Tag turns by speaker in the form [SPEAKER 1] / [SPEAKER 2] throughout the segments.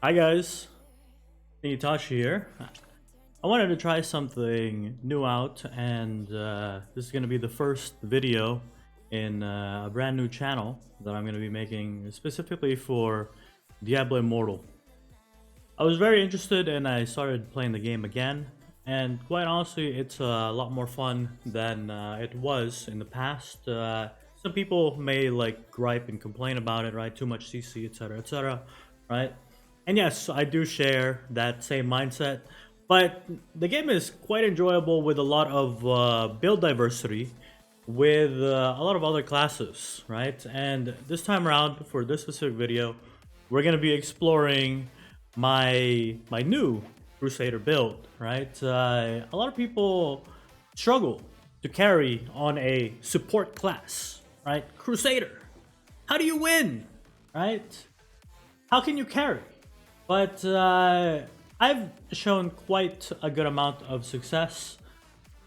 [SPEAKER 1] Hi guys, Itachi here. I wanted to try something new out, and this is going to be the first video in a brand new channel that I'm going to be making specifically for Diablo Immortal. I was very interested and I started playing the game again, and quite honestly, it's a lot more fun than it was in the past. Some people may like gripe and complain about it, right? Too much CC, etc., right? And yes, I do share that same mindset, but the game is quite enjoyable with a lot of build diversity, with a lot of other classes, right? And this time around, for this specific video, we're gonna be exploring my new Crusader build, right? A lot of people struggle to carry on a support class, right? Crusader, how do you win, right? How can you carry? But I've shown quite a good amount of success.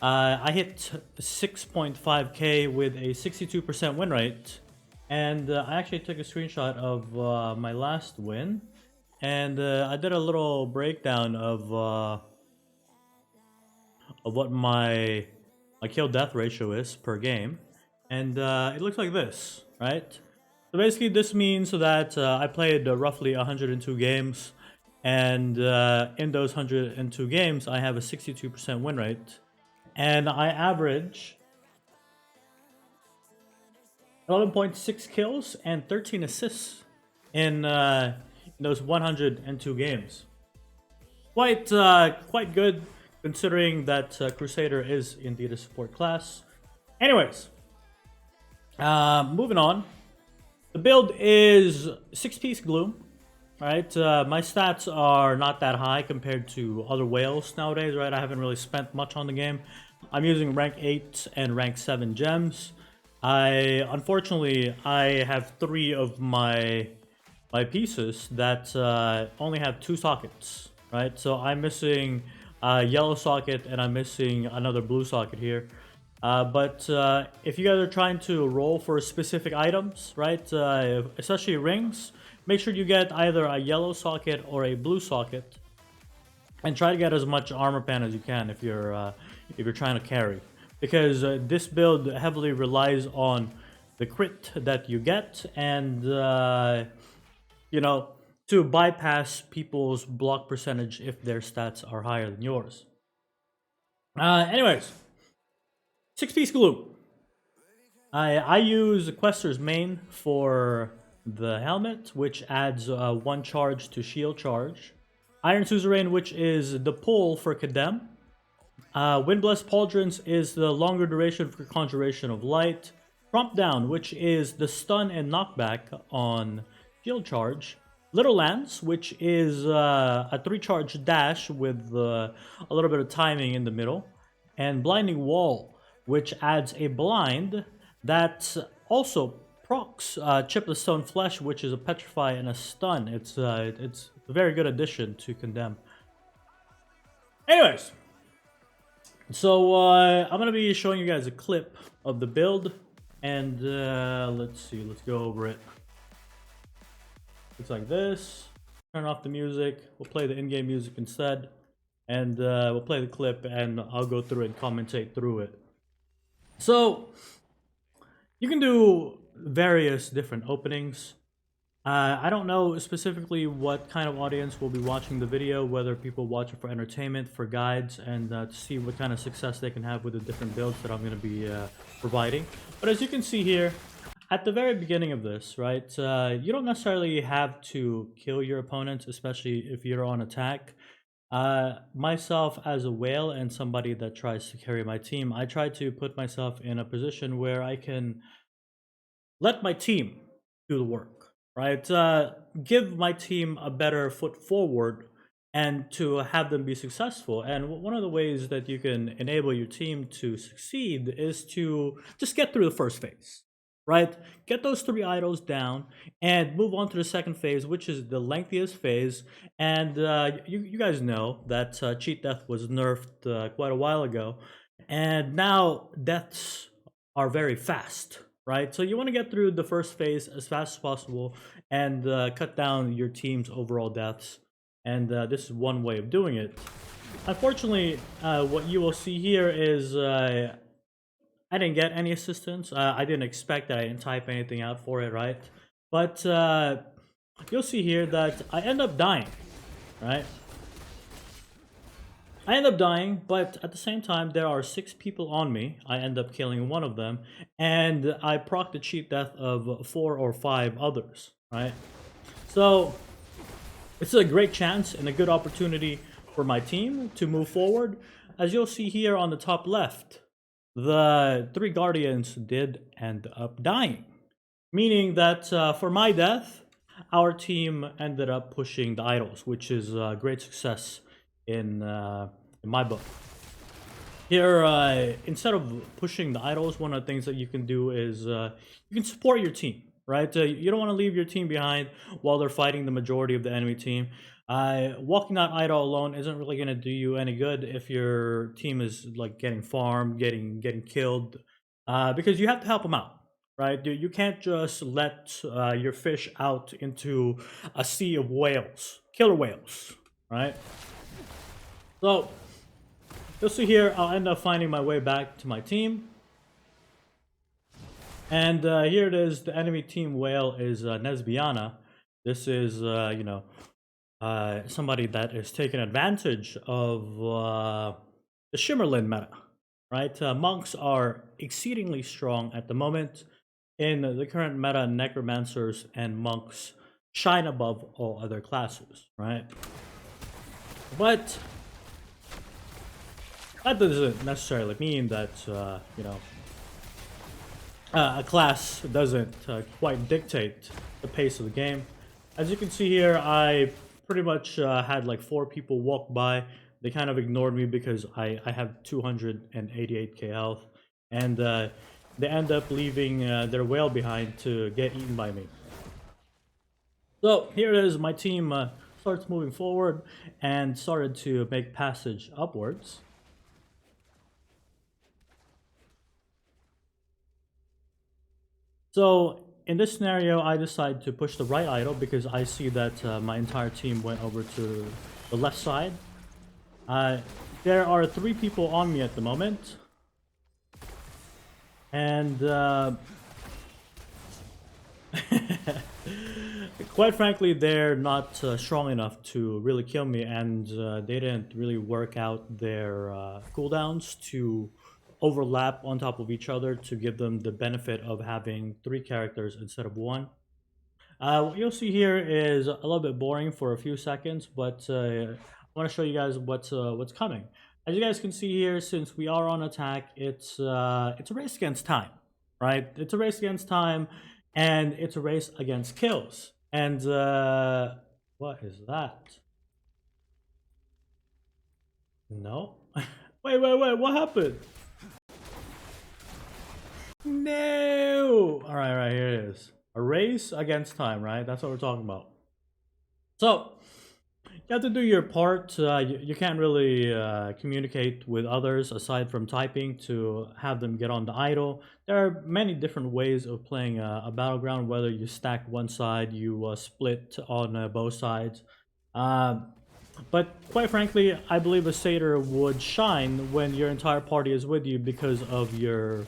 [SPEAKER 1] I hit 6.5k with a 62% win rate, and I actually took a screenshot of my last win, and I did a little breakdown of what my kill death ratio is per game, and it looks like this, right? So basically, this means that I played roughly 102 games, and in those 102 games, I have a 62% win rate, and I average 11.6 kills and 13 assists in those 102 games. Quite good considering that Crusader is indeed a support class. Anyways, moving on. The build is 6-piece gloom. Right, my stats are not that high compared to other whales nowadays. Right, I haven't really spent much on the game. I'm using rank 8 and rank 7 gems. Unfortunately I have 3 of my pieces that only have 2 sockets. Right, so I'm missing a yellow socket and I'm missing another blue socket here. But if you guys are trying to roll for specific items, right, especially rings, make sure you get either a yellow socket or a blue socket, and try to get as much armor pen as you can if you're trying to carry, because this build heavily relies on the crit that you get, and you know, to bypass people's block percentage if their stats are higher than yours. Anyways, 6-piece glue. I use Quester's main for the helmet, which adds 1 charge to shield charge. Iron Suzerain, which is the pull for Condemn. Windblessed Pauldrons is the longer duration for Conjuration of Light. Prompt Down, which is the stun and knockback on shield charge. Little Lance, which is a 3-charge dash with a little bit of timing in the middle. And Blinding Wall, which adds a blind that also procs Chip the Stone Flesh, which is a Petrify and a stun. It's a very good addition to Condemn. Anyways, so I'm gonna be showing you guys a clip of the build, and let's see, let's go over it. Looks like this. Turn off the music. We'll play the in-game music instead, and we'll play the clip, and I'll go through it and commentate through it. So you can do various different openings. I don't know specifically what kind of audience will be watching the video, whether people watch it for entertainment, for guides, and to see what kind of success they can have with the different builds that I'm going to be providing. But as you can see here, at the very beginning of this, right, you don't necessarily have to kill your opponents, especially if you're on attack. Myself as a whale and somebody that tries to carry my team, I try to put myself in a position where I can let my team do the work, right? Give my team a better foot forward and to have them be successful. And one of the ways that you can enable your team to succeed is to just get through the first phase, right? Get those 3 idols down and move on to the second phase, which is the lengthiest phase. And you guys know that cheat death was nerfed quite a while ago, and now deaths are very fast, right? So you want to get through the first phase as fast as possible and cut down your team's overall deaths. And this is one way of doing it. Unfortunately, what you will see here is I didn't get any assistance. I didn't expect that. I didn't type anything out for it, right? But you'll see here that I end up dying, right? I end up dying, but at the same time, there are 6 people on me. I end up killing one of them, and I proc the cheat death of 4 or 5 others, right? So, it's a great chance and a good opportunity for my team to move forward. As you'll see here on the top left, the 3 Guardians did end up dying. Meaning that for my death, our team ended up pushing the idols, which is a great success in my book. Here, instead of pushing the idols, one of the things that you can do is you can support your team, right? You don't want to leave your team behind while they're fighting the majority of the enemy team. Walking that idol alone isn't really going to do you any good if your team is like getting farmed, getting killed, because you have to help them out, right? You can't just let your fish out into a sea of whales, killer whales, right? So you'll see here, I'll end up finding my way back to my team. And here it is, the enemy team whale is Nesbiana. This is, somebody that is taking advantage of the Shimmerlin meta, right? Monks are exceedingly strong at the moment. In the current meta, necromancers and monks shine above all other classes, right? But that doesn't necessarily mean that a class doesn't quite dictate the pace of the game. As you can see here, I pretty much had like 4 people walk by. They kind of ignored me because I have 288k health, and they end up leaving their whale behind to get eaten by me. So here it is, my team starts moving forward and started to make passage upwards. So in this scenario, I decide to push the right idol because I see that my entire team went over to the left side. There are 3 people on me at the moment. And quite frankly, they're not strong enough to really kill me, and they didn't really work out their cooldowns to overlap on top of each other to give them the benefit of having 3 characters instead of 1. What you'll see here is a little bit boring for a few seconds, but I want to show you guys what's coming. As you guys can see here, since we are on attack, it's a race against time, right? It's a race against time, and it's a race against kills. And what is that? No. Wait, what happened? No! Alright, here it is. A race against time, right? That's what we're talking about. So, you have to do your part. You can't really communicate with others aside from typing to have them get on the idol. There are many different ways of playing a battleground, whether you stack one side, you split on both sides. But quite frankly, I believe a satyr would shine when your entire party is with you because of your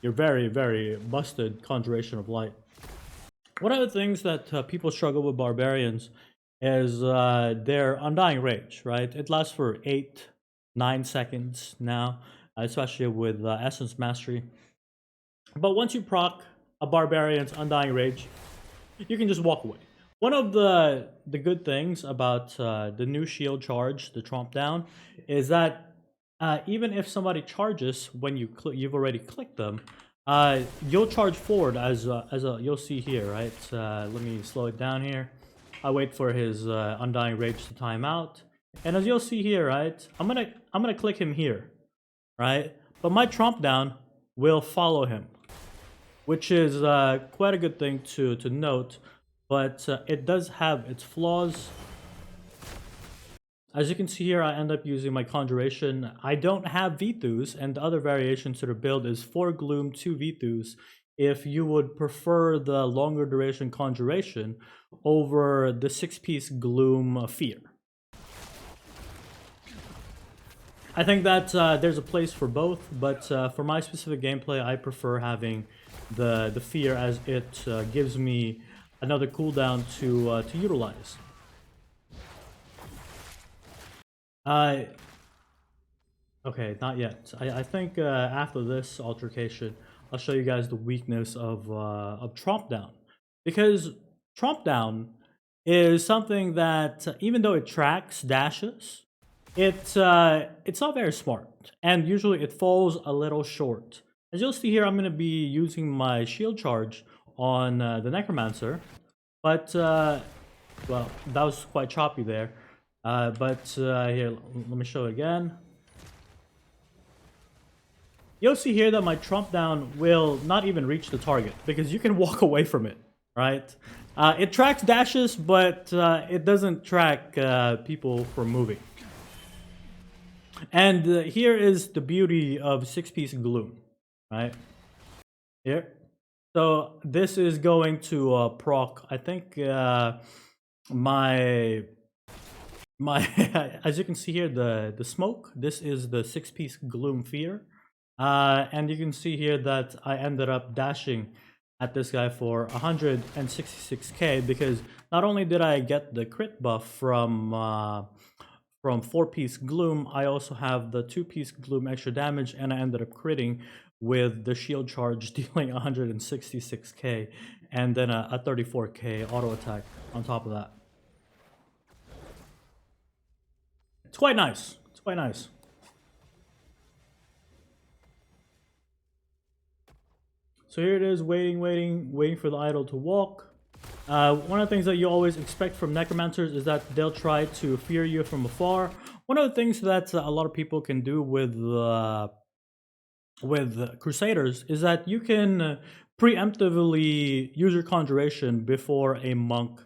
[SPEAKER 1] very, very busted Conjuration of Light. One of the things that people struggle with barbarians is their Undying Rage, right? It lasts for 8-9 seconds now, especially with Essence Mastery. But once you proc a barbarian's Undying Rage, you can just walk away. One of the good things about the new shield charge, the Tromp Down, is that even if somebody charges when you've already clicked them, you'll charge forward as you'll see here, right? Let me slow it down here. I wait for his Undying Rage to time out, and as you'll see here, right, I'm gonna click him here, right? But my Tromp Down will follow him, which is quite a good thing to note, but it does have its flaws. As you can see here, I end up using my Conjuration. I don't have Vithus, and the other variation to the build is 4 Gloom, 2 Vithus, if you would prefer the longer duration Conjuration over the 6-piece Gloom Fear. I think that there's a place for both, but for my specific gameplay, I prefer having the Fear, as it gives me another cooldown to utilize. Okay, not yet. I think after this altercation, I'll show you guys the weakness of Tromp Down, because Tromp Down is something that even though it tracks dashes, it's not very smart, and usually it falls a little short. As you'll see here, I'm going to be using my shield charge on the Necromancer, but well, that was quite choppy there. But here, let me show it again. You'll see here that my Trump Down will not even reach the target because you can walk away from it, right? It tracks dashes, but it doesn't track people from moving. And here is the beauty of 6-piece Gloom, right? Here. So this is going to proc, I think, my as you can see here, the smoke. This is the 6-piece Gloom Fear. And you can see here that I ended up dashing at this guy for 166k, because not only did I get the crit buff from 4-piece Gloom, I also have the 2-piece Gloom extra damage, and I ended up critting with the shield charge, dealing 166k, and then a 34k auto attack on top of that. It's quite nice. It's quite nice. So here it is, waiting for the idol to walk. One of the things that you always expect from Necromancers is that they'll try to fear you from afar. One of the things that a lot of people can do with Crusaders is that you can preemptively use your Conjuration before a monk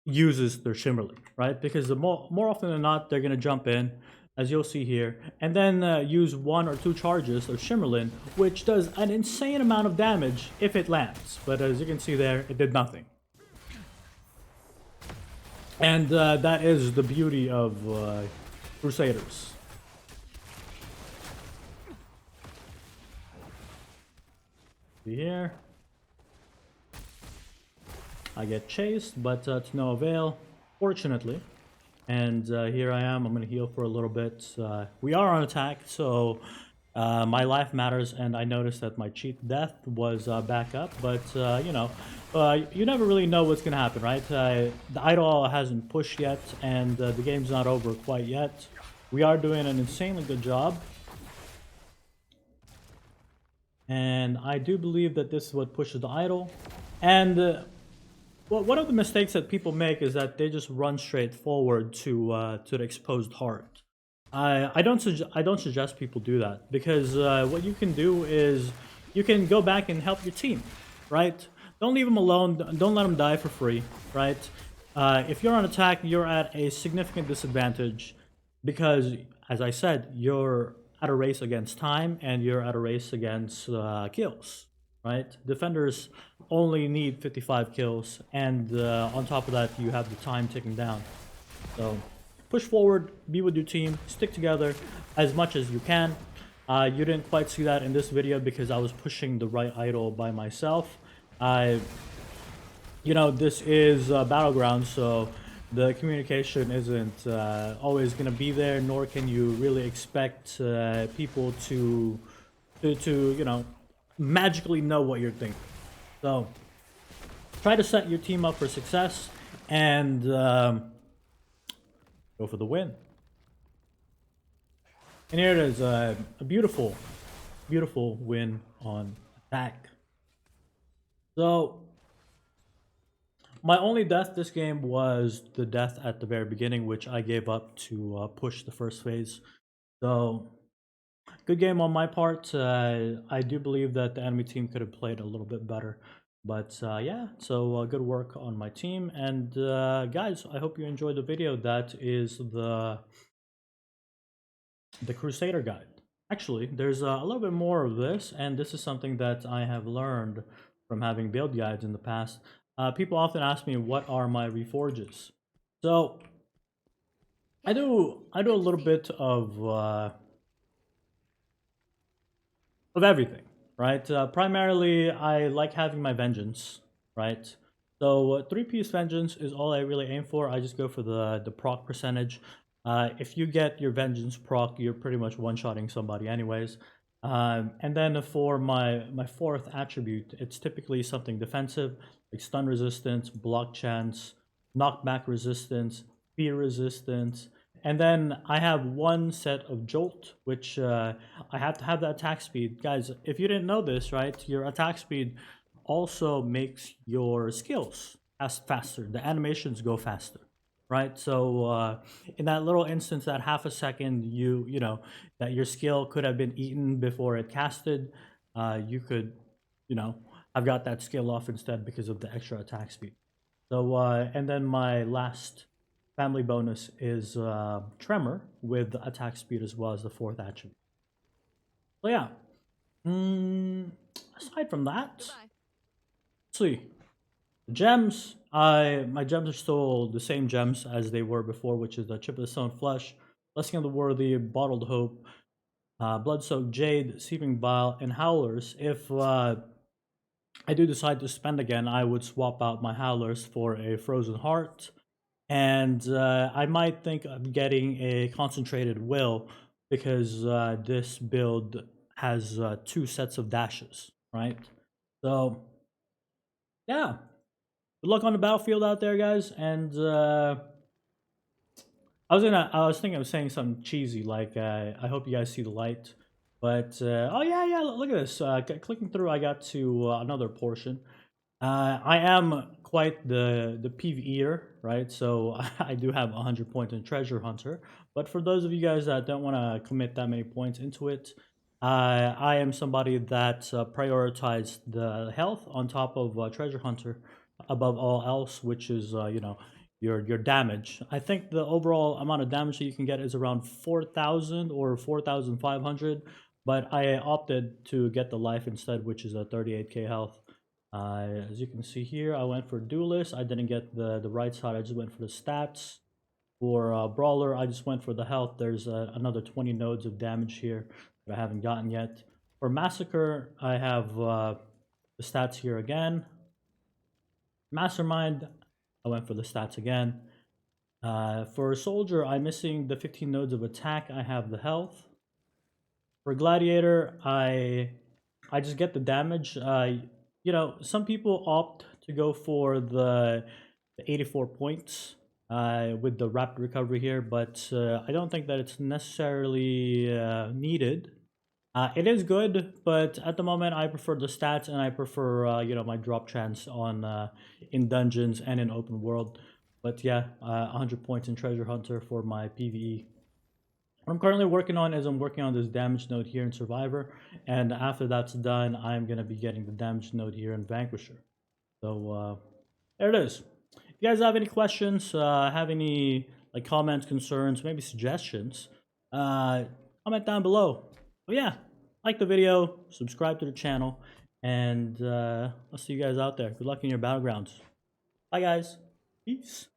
[SPEAKER 1] uses their Shimmerling, right? Because the more often than not, they're going to jump in, as you'll see here, and then use 1 or 2 charges of Shimmerlin, which does an insane amount of damage if it lands. But as you can see there, it did nothing. And that is the beauty of Crusaders. See here. I get chased, but to no avail, fortunately. And here I am. I'm going to heal for a little bit. We are on attack, so my life matters, and I noticed that my cheat death was back up. But, you know, you never really know what's going to happen, right? The idol hasn't pushed yet, and the game's not over quite yet. We are doing an insanely good job. And I do believe that this is what pushes the idol. And well, one of the mistakes that people make is that they just run straight forward to the exposed heart. I don't suggest people do that, because what you can do is you can go back and help your team, right? Don't leave them alone. Don't let them die for free, right? If you're on attack, you're at a significant disadvantage because, as I said, you're at a race against time and you're at a race against kills, right? Defenders only need 55 kills, and on top of that, you have the time ticking down. So push forward, be with your team, stick together as much as you can. You didn't quite see that in this video because I was pushing the right idol by myself. You know, this is Battleground, so the communication isn't always going to be there, nor can you really expect people to you know, magically know what you're thinking. So try to set your team up for success and go for the win. And here it is, a beautiful, beautiful win on attack. So my only death this game was the death at the very beginning, which I gave up to push the first phase. So good game on my part. I do believe that the enemy team could have played a little bit better. But yeah, so good work on my team. And guys, I hope you enjoyed the video. That is the Crusader guide. Actually, there's a little bit more of this, and this is something that I have learned from having build guides in the past. People often ask me, what are my reforges? So I do a little bit of everything, right? Primarily, I like having my vengeance, right? So three-piece vengeance is all I really aim for. I just go for the proc percentage. If you get your vengeance proc, you're pretty much one-shotting somebody anyways. And then for my fourth attribute, it's typically something defensive, like stun resistance, block chance, knockback resistance, fear resistance, and then I have one set of jolt, which I have to have the attack speed. Guys, if you didn't know this, right, your attack speed also makes your skills faster. The animations go faster, right? So in that little instance, that half a second, you know that your skill could have been eaten before it casted, you could, you know, I've got that skill off instead because of the extra attack speed. So and then my last family bonus is Tremor with attack speed as well as the fourth attribute. So yeah. Aside from that, let's see. Gems. My gems are still the same gems as they were before, which is the Chip of the Stone Flesh, Blessing of the Worthy, Bottled Hope, Blood-Soaked Jade, Seeping Bile, and Howlers. If I do decide to spend again, I would swap out my Howlers for a Frozen Heart, and I might think of getting a Concentrated Will because this build has two sets of dashes, right? So yeah, good luck on the battlefield out there, guys. And I was thinking of saying something cheesy like I hope you guys see the light. But oh yeah, yeah, look at this. Clicking through, I got to another portion. I am quite the PvEer, right? So I do have 100 points in Treasure Hunter. But for those of you guys that don't want to commit that many points into it, I am somebody that prioritized the health on top of Treasure Hunter above all else, which is you know, your damage. I think the overall amount of damage that you can get is around 4,000 or 4,500, but I opted to get the life instead, which is a 38k health. As you can see here, I went for Duelist. I didn't get the right side. I just went for the stats. For Brawler, I just went for the health. There's another 20 nodes of damage here that I haven't gotten yet. For Massacre, I have the stats here again. Mastermind, I went for the stats again. For Soldier, I'm missing the 15 nodes of attack. I have the health. For Gladiator, I just get the damage. You know, some people opt to go for the 84 points with the rapid recovery here, but I don't think that it's necessarily needed. It is good, but at the moment I prefer the stats and I prefer you know, my drop chance on in dungeons and in open world. But yeah, 100 points in Treasure Hunter for my PvE. What I'm currently working on is I'm working on this damage node here in Survivor, and after that's done, I'm gonna be getting the damage node here in Vanquisher. So there it is. If you guys have any questions, have any like comments, concerns, maybe suggestions, comment down below. But yeah, like the video, subscribe to the channel, and I'll see you guys out there. Good luck in your battlegrounds. Bye guys. Peace.